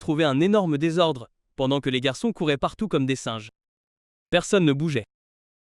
trouvé un énorme désordre, pendant que les garçons couraient partout comme des singes. Personne ne bougeait.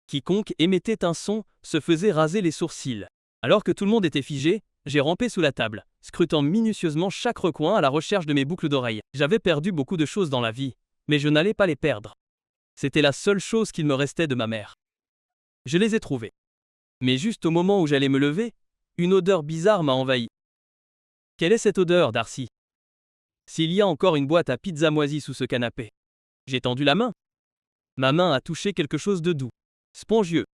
Quiconque émettait un son se faisait raser les sourcils. Alors que tout le monde était figé, j'ai rampé sous la table, scrutant minutieusement chaque recoin à la recherche de mes boucles d'oreilles. J'avais perdu beaucoup de choses dans la vie, mais je n'allais pas les perdre. C'était la seule chose qu'il me restait de ma mère. Je les ai trouvées. Mais juste au moment où j'allais me lever, une odeur bizarre m'a envahi. Quelle est cette odeur, Darcy? S'il y a encore une boîte à pizza moisie sous ce canapé. J'ai tendu la main. Ma main a touché quelque chose de doux, spongieux.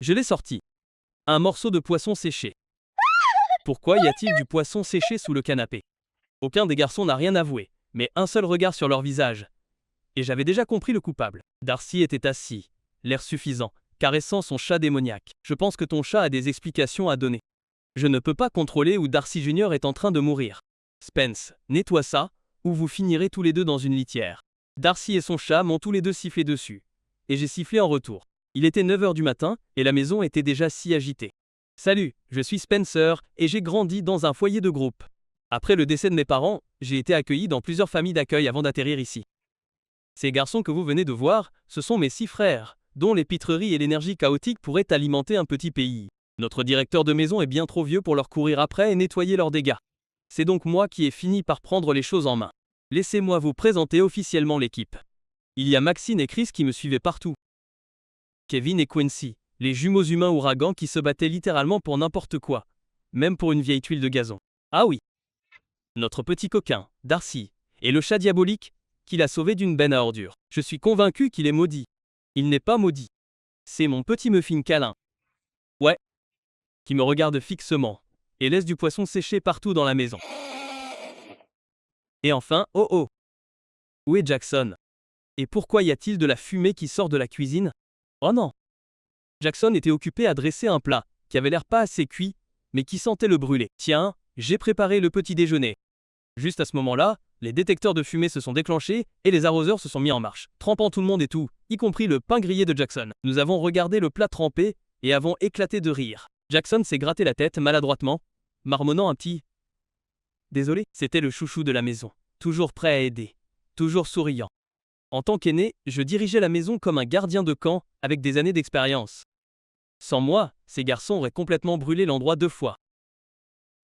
Je l'ai sorti. Un morceau de poisson séché. Pourquoi y a-t-il du poisson séché sous le canapé? Aucun des garçons n'a rien avoué, mais un seul regard sur leur visage. Et j'avais déjà compris le coupable. Darcy était assis, l'air suffisant, caressant son chat démoniaque. Je pense que ton chat a des explications à donner. Je ne peux pas contrôler où Darcy Jr. est en train de mourir. Spence, nettoie ça, ou vous finirez tous les deux dans une litière. Darcy et son chat m'ont tous les deux sifflé dessus. Et j'ai sifflé en retour. Il était 9 h du matin, et la maison était déjà si agitée. Salut, je suis Spencer, et j'ai grandi dans un foyer de groupe. Après le décès de mes parents, j'ai été accueilli dans plusieurs familles d'accueil avant d'atterrir ici. Ces garçons que vous venez de voir, ce sont mes 6 frères, dont les pitreries et l'énergie chaotique pourraient alimenter un petit pays. Notre directeur de maison est bien trop vieux pour leur courir après et nettoyer leurs dégâts. C'est donc moi qui ai fini par prendre les choses en main. Laissez-moi vous présenter officiellement l'équipe. Il y a Maxine et Chris qui me suivaient partout. Kevin et Quincy, les jumeaux humains ouragans qui se battaient littéralement pour n'importe quoi, même pour une vieille tuile de gazon. Ah oui. Notre petit coquin, Darcy, et le chat diabolique, qui l'a sauvé d'une benne à ordures. Je suis convaincu qu'il est maudit. Il n'est pas maudit. C'est mon petit muffin câlin. Ouais. Qui me regarde fixement, et laisse du poisson séché partout dans la maison. Et enfin, oh oh. Où est Jackson? Et pourquoi y a-t-il de la fumée qui sort de la cuisine? Oh non. Jackson était occupé à dresser un plat, qui avait l'air pas assez cuit, mais qui sentait le brûler. Tiens, j'ai préparé le petit déjeuner. Juste à ce moment-là, les détecteurs de fumée se sont déclenchés et les arroseurs se sont mis en marche, trempant tout le monde et tout, y compris le pain grillé de Jackson. Nous avons regardé le plat trempé et avons éclaté de rire. Jackson s'est gratté la tête maladroitement, marmonnant un petit « Désolé ». C'était le chouchou de la maison, toujours prêt à aider, toujours souriant. En tant qu'aîné, je dirigeais la maison comme un gardien de camp avec des années d'expérience. Sans moi, ces garçons auraient complètement brûlé l'endroit 2 fois.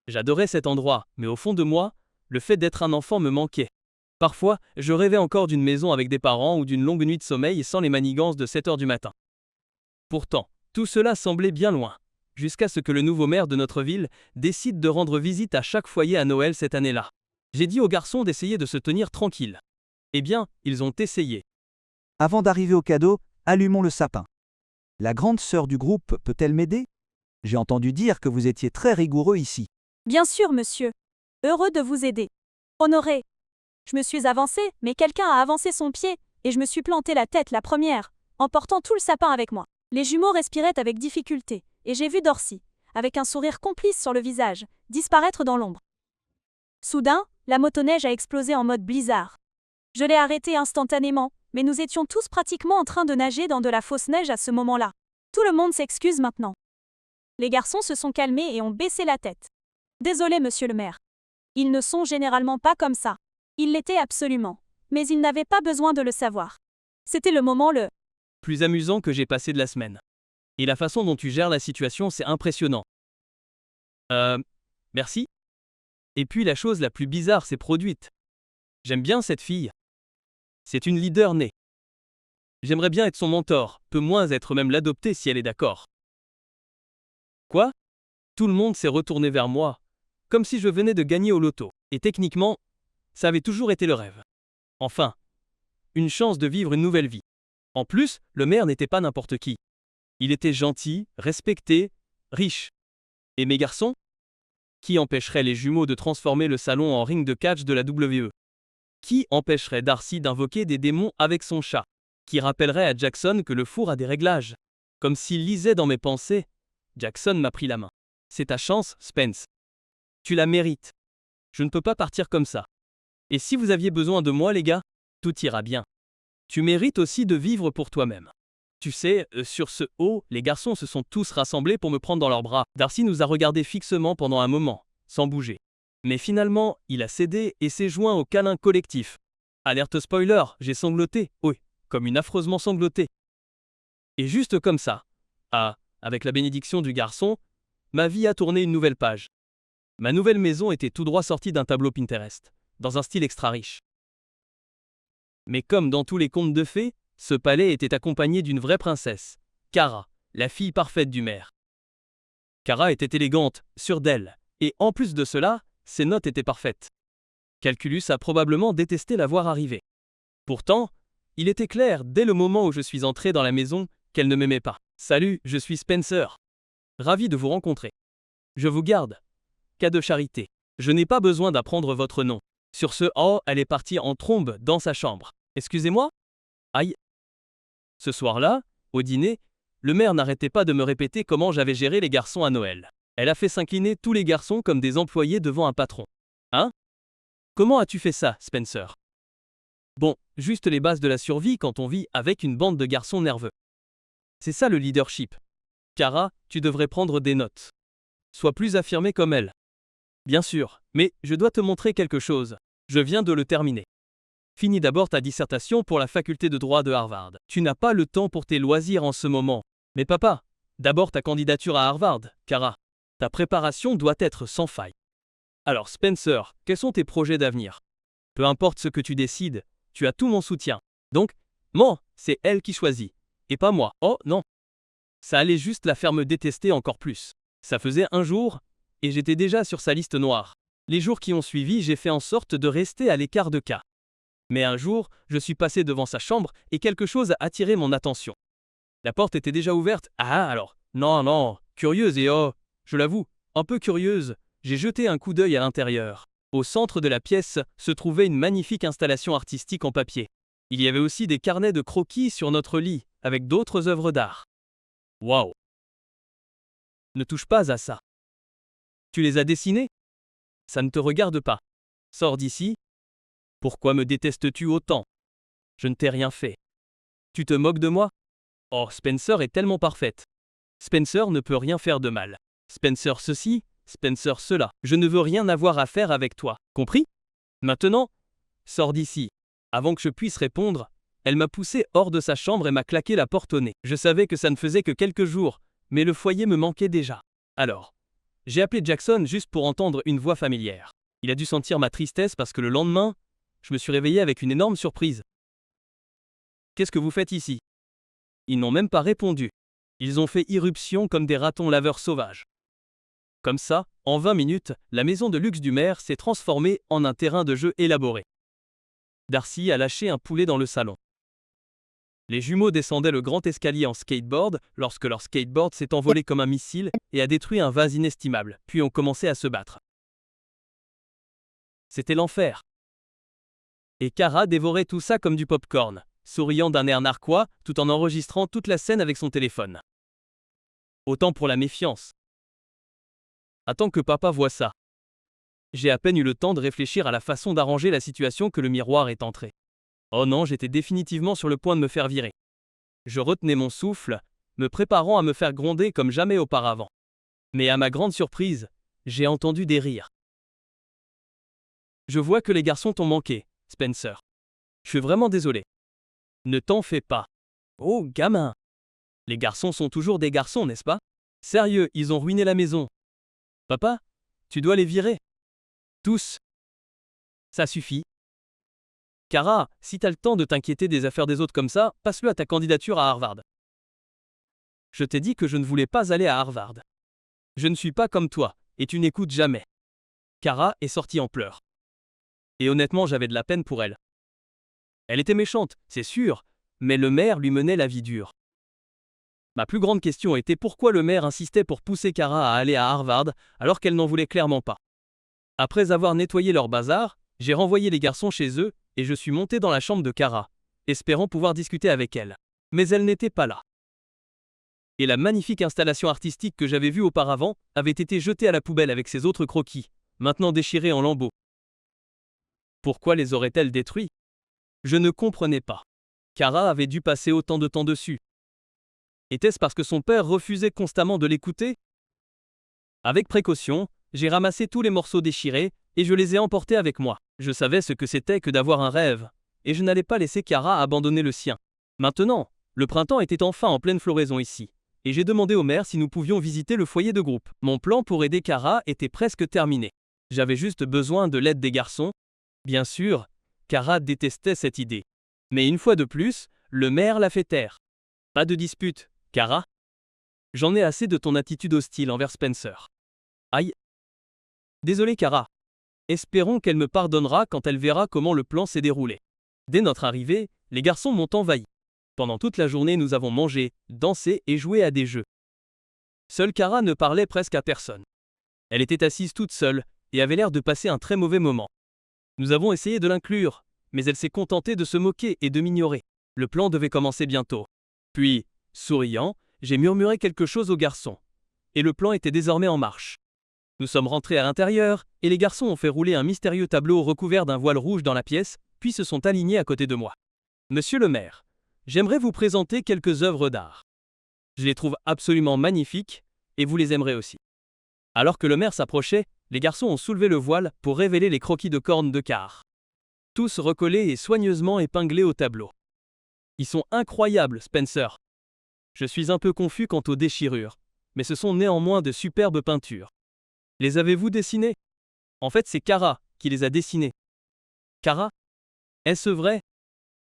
J'adorais cet endroit, mais au fond de moi, le fait d'être un enfant me manquait. Parfois, je rêvais encore d'une maison avec des parents ou d'une longue nuit de sommeil sans les manigances de 7 h du matin. Pourtant, tout cela semblait bien loin, jusqu'à ce que le nouveau maire de notre ville décide de rendre visite à chaque foyer à Noël cette année-là. J'ai dit aux garçons d'essayer de se tenir tranquilles. Eh bien, ils ont essayé. Avant d'arriver au cadeau, allumons le sapin. La grande sœur du groupe peut-elle m'aider? J'ai entendu dire que vous étiez très rigoureux ici. Bien sûr, monsieur. Heureux de vous aider. Honoré. Je me suis avancé, mais quelqu'un a avancé son pied, et je me suis planté la tête la première, emportant tout le sapin avec moi. Les jumeaux respiraient avec difficulté, et j'ai vu Darcy, avec un sourire complice sur le visage, disparaître dans l'ombre. Soudain, la motoneige a explosé en mode blizzard. Je l'ai arrêté instantanément, mais nous étions tous pratiquement en train de nager dans de la fausse neige à ce moment-là. Tout le monde s'excuse maintenant. Les garçons se sont calmés et ont baissé la tête. Désolé, monsieur le maire. Ils ne sont généralement pas comme ça. Ils l'étaient absolument, mais ils n'avaient pas besoin de le savoir. C'était le moment le plus amusant que j'ai passé de la semaine. Et la façon dont tu gères la situation, c'est impressionnant. Merci. Et puis la chose la plus bizarre s'est produite. J'aime bien cette fille. C'est une leader née. J'aimerais bien être son mentor, peu moins être même l'adopter si elle est d'accord. Quoi? Tout le monde s'est retourné vers moi, comme si je venais de gagner au loto. Et techniquement, ça avait toujours été le rêve. Enfin, une chance de vivre une nouvelle vie. En plus, le maire n'était pas n'importe qui. Il était gentil, respecté, riche. Et mes garçons? Qui empêcherait les jumeaux de transformer le salon en ring de catch de la WWE? Qui empêcherait Darcy d'invoquer des démons avec son chat? Qui rappellerait à Jackson que le four a des réglages? Comme s'il lisait dans mes pensées, Jackson m'a pris la main. C'est ta chance, Spence. Tu la mérites. Je ne peux pas partir comme ça. Et si vous aviez besoin de moi, les gars, tout ira bien. Tu mérites aussi de vivre pour toi-même. Tu sais, sur ce haut, les garçons se sont tous rassemblés pour me prendre dans leurs bras. Darcy nous a regardés fixement pendant un moment, sans bouger. Mais finalement, il a cédé et s'est joint au câlin collectif. Alerte spoiler, j'ai sangloté, oui, comme une affreusement sanglotée. Et juste comme ça, avec la bénédiction du garçon, ma vie a tourné une nouvelle page. Ma nouvelle maison était tout droit sortie d'un tableau Pinterest, dans un style extra riche. Mais comme dans tous les contes de fées, ce palais était accompagné d'une vraie princesse, Kara, la fille parfaite du maire. Kara était élégante, sûre d'elle, et en plus de cela, ses notes étaient parfaites. Calculus a probablement détesté la voir arriver. Pourtant, il était clair dès le moment où je suis entré dans la maison qu'elle ne m'aimait pas. Salut, je suis Spencer. Ravi de vous rencontrer. Je vous garde. Cas de charité. Je n'ai pas besoin d'apprendre votre nom. Sur ce, elle est partie en trombe dans sa chambre. Excusez-moi? Aïe. Ce soir-là, au dîner, le maire n'arrêtait pas de me répéter comment j'avais géré les garçons à Noël. Elle a fait s'incliner tous les garçons comme des employés devant un patron. Hein? Comment as-tu fait ça, Spencer? Bon, juste les bases de la survie quand on vit avec une bande de garçons nerveux. C'est ça le leadership. Kara, tu devrais prendre des notes. Sois plus affirmé comme elle. Bien sûr, mais je dois te montrer quelque chose. Je viens de le terminer. Finis d'abord ta dissertation pour la faculté de droit de Harvard. Tu n'as pas le temps pour tes loisirs en ce moment. Mais papa, d'abord ta candidature à Harvard, Kara. Ta préparation doit être sans faille. Alors Spencer, quels sont tes projets d'avenir? Peu importe ce que tu décides, tu as tout mon soutien. Donc, c'est elle qui choisit. Et pas moi. Oh non. Ça allait juste la faire me détester encore plus. Ça faisait un jour, et j'étais déjà sur sa liste noire. Les jours qui ont suivi, j'ai fait en sorte de rester à l'écart de K. Mais un jour, je suis passé devant sa chambre et quelque chose a attiré mon attention. La porte était déjà ouverte. Alors, non, curieuse et je l'avoue, un peu curieuse, j'ai jeté un coup d'œil à l'intérieur. Au centre de la pièce se trouvait une magnifique installation artistique en papier. Il y avait aussi des carnets de croquis sur notre lit, avec d'autres œuvres d'art. Waouh! Ne touche pas à ça. Tu les as dessinés? Ça ne te regarde pas. Sors d'ici. Pourquoi me détestes-tu autant? Je ne t'ai rien fait. Tu te moques de moi? Oh, Spencer est tellement parfaite. Spencer ne peut rien faire de mal. Spencer ceci, Spencer cela. Je ne veux rien avoir à faire avec toi. Compris? Maintenant, sors d'ici. Avant que je puisse répondre, elle m'a poussé hors de sa chambre et m'a claqué la porte au nez. Je savais que ça ne faisait que quelques jours, mais le foyer me manquait déjà. Alors, j'ai appelé Jackson juste pour entendre une voix familière. Il a dû sentir ma tristesse parce que le lendemain, je me suis réveillé avec une énorme surprise. Qu'est-ce que vous faites ici? Ils n'ont même pas répondu. Ils ont fait irruption comme des ratons laveurs sauvages. Comme ça, en 20 minutes, la maison de luxe du maire s'est transformée en un terrain de jeu élaboré. Darcy a lâché un poulet dans le salon. Les jumeaux descendaient le grand escalier en skateboard lorsque leur skateboard s'est envolé comme un missile et a détruit un vase inestimable, puis ont commencé à se battre. C'était l'enfer. Et Kara dévorait tout ça comme du popcorn, souriant d'un air narquois tout en enregistrant toute la scène avec son téléphone. Autant pour la méfiance. Attends que papa voie ça. J'ai à peine eu le temps de réfléchir à la façon d'arranger la situation que le miroir est entré. Oh non, j'étais définitivement sur le point de me faire virer. Je retenais mon souffle, me préparant à me faire gronder comme jamais auparavant. Mais à ma grande surprise, j'ai entendu des rires. Je vois que les garçons t'ont manqué, Spencer. Je suis vraiment désolé. Ne t'en fais pas. Oh, gamin. Les garçons sont toujours des garçons, n'est-ce pas? Sérieux, ils ont ruiné la maison. Papa, tu dois les virer. Tous. Ça suffit. Kara, si t'as le temps de t'inquiéter des affaires des autres comme ça, passe-le à ta candidature à Harvard. Je t'ai dit que je ne voulais pas aller à Harvard. Je ne suis pas comme toi, et tu n'écoutes jamais. Kara est sortie en pleurs. Et honnêtement, j'avais de la peine pour elle. Elle était méchante, c'est sûr, mais le maire lui menait la vie dure. Ma plus grande question était pourquoi le maire insistait pour pousser Kara à aller à Harvard alors qu'elle n'en voulait clairement pas. Après avoir nettoyé leur bazar, j'ai renvoyé les garçons chez eux et je suis monté dans la chambre de Kara, espérant pouvoir discuter avec elle. Mais elle n'était pas là. Et la magnifique installation artistique que j'avais vue auparavant avait été jetée à la poubelle avec ses autres croquis, maintenant déchirés en lambeaux. Pourquoi les aurait-elle détruits? Je ne comprenais pas. Kara avait dû passer autant de temps dessus. Était-ce parce que son père refusait constamment de l'écouter? Avec précaution, j'ai ramassé tous les morceaux déchirés et je les ai emportés avec moi. Je savais ce que c'était que d'avoir un rêve, et je n'allais pas laisser Kara abandonner le sien. Maintenant, le printemps était enfin en pleine floraison ici, et j'ai demandé au maire si nous pouvions visiter le foyer de groupe. Mon plan pour aider Kara était presque terminé. J'avais juste besoin de l'aide des garçons. Bien sûr, Kara détestait cette idée. Mais une fois de plus, le maire l'a fait taire. Pas de dispute, Kara. J'en ai assez de ton attitude hostile envers Spencer. Aïe. Désolé Kara. Espérons qu'elle me pardonnera quand elle verra comment le plan s'est déroulé. Dès notre arrivée, les garçons m'ont envahi. Pendant toute la journée, nous avons mangé, dansé et joué à des jeux. Seule Kara ne parlait presque à personne. Elle était assise toute seule et avait l'air de passer un très mauvais moment. Nous avons essayé de l'inclure, mais elle s'est contentée de se moquer et de m'ignorer. Le plan devait commencer bientôt. Puis, souriant, j'ai murmuré quelque chose aux garçons. Et le plan était désormais en marche. Nous sommes rentrés à l'intérieur, et les garçons ont fait rouler un mystérieux tableau recouvert d'un voile rouge dans la pièce, puis se sont alignés à côté de moi. Monsieur le maire, j'aimerais vous présenter quelques œuvres d'art. Je les trouve absolument magnifiques, et vous les aimerez aussi. Alors que le maire s'approchait, les garçons ont soulevé le voile pour révéler les croquis de cornes de Car. Tous recollés et soigneusement épinglés au tableau. Ils sont incroyables, Spencer. Je suis un peu confus quant aux déchirures, mais ce sont néanmoins de superbes peintures. Les avez-vous dessinées? En fait, c'est Kara qui les a dessinés. Kara? Est-ce vrai?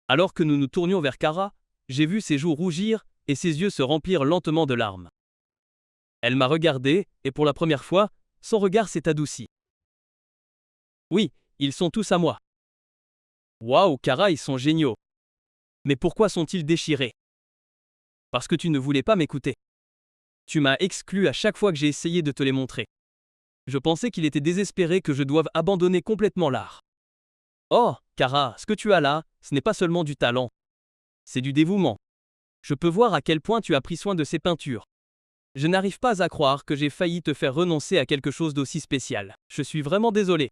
Alors que nous nous tournions vers Kara, j'ai vu ses joues rougir et ses yeux se remplir lentement de larmes. Elle m'a regardé, et pour la première fois, son regard s'est adouci. Oui, ils sont tous à moi. Waouh, Kara, ils sont géniaux. Mais pourquoi sont-ils déchirés? Parce que tu ne voulais pas m'écouter. Tu m'as exclu à chaque fois que j'ai essayé de te les montrer. Je pensais qu'il était désespéré que je doive abandonner complètement l'art. Oh, Kara, ce que tu as là, ce n'est pas seulement du talent. C'est du dévouement. Je peux voir à quel point tu as pris soin de ces peintures. Je n'arrive pas à croire que j'ai failli te faire renoncer à quelque chose d'aussi spécial. Je suis vraiment désolé.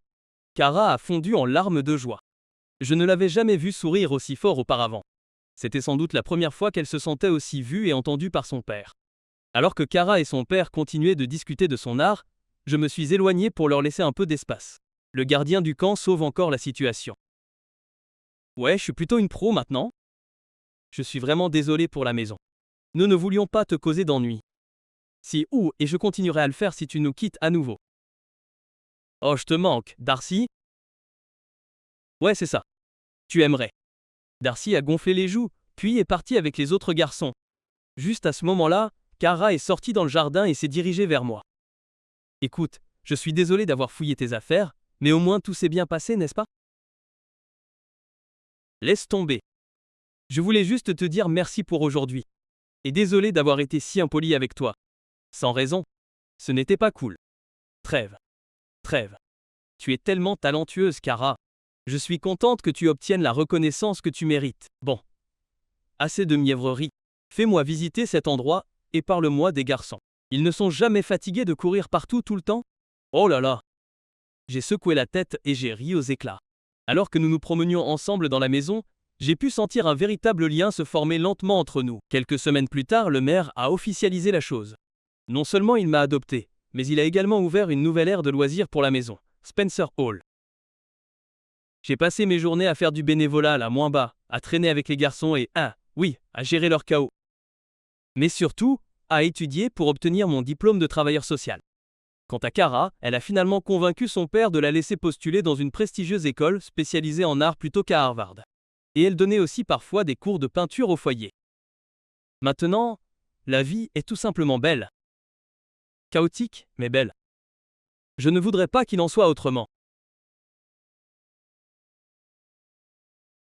Kara a fondu en larmes de joie. Je ne l'avais jamais vue sourire aussi fort auparavant. C'était sans doute la première fois qu'elle se sentait aussi vue et entendue par son père. Alors que Kara et son père continuaient de discuter de son art, je me suis éloigné pour leur laisser un peu d'espace. Le gardien du camp sauve encore la situation. Ouais, je suis plutôt une pro maintenant. Je suis vraiment désolé pour la maison. Nous ne voulions pas te causer d'ennui. Si et je continuerai à le faire si tu nous quittes à nouveau. Oh, je te manque, Darcy. Ouais, c'est ça. Tu aimerais. Darcy a gonflé les joues, puis est parti avec les autres garçons. Juste à ce moment-là, Kara est sortie dans le jardin et s'est dirigée vers moi. Écoute, je suis désolé d'avoir fouillé tes affaires, mais au moins tout s'est bien passé, n'est-ce pas? Laisse tomber. Je voulais juste te dire merci pour aujourd'hui. Et désolé d'avoir été si impoli avec toi. Sans raison. Ce n'était pas cool. Trêve. Trêve. Tu es tellement talentueuse, Kara. Je suis contente que tu obtiennes la reconnaissance que tu mérites. Bon. Assez de mièvrerie. Fais-moi visiter cet endroit, et parle-moi des garçons. Ils ne sont jamais fatigués de courir partout tout le temps? Oh là là! J'ai secoué la tête et j'ai ri aux éclats. Alors que nous nous promenions ensemble dans la maison, j'ai pu sentir un véritable lien se former lentement entre nous. Quelques semaines plus tard, le maire a officialisé la chose. Non seulement il m'a adopté, mais il a également ouvert une nouvelle ère de loisirs pour la maison, Spencer Hall. J'ai passé mes journées à faire du bénévolat là moins bas, à traîner avec les garçons et, à gérer leur chaos. Mais surtout, à étudier pour obtenir mon diplôme de travailleur social. Quant à Kara, elle a finalement convaincu son père de la laisser postuler dans une prestigieuse école spécialisée en art plutôt qu'à Harvard. Et elle donnait aussi parfois des cours de peinture au foyer. Maintenant, la vie est tout simplement belle. Chaotique, mais belle. Je ne voudrais pas qu'il en soit autrement.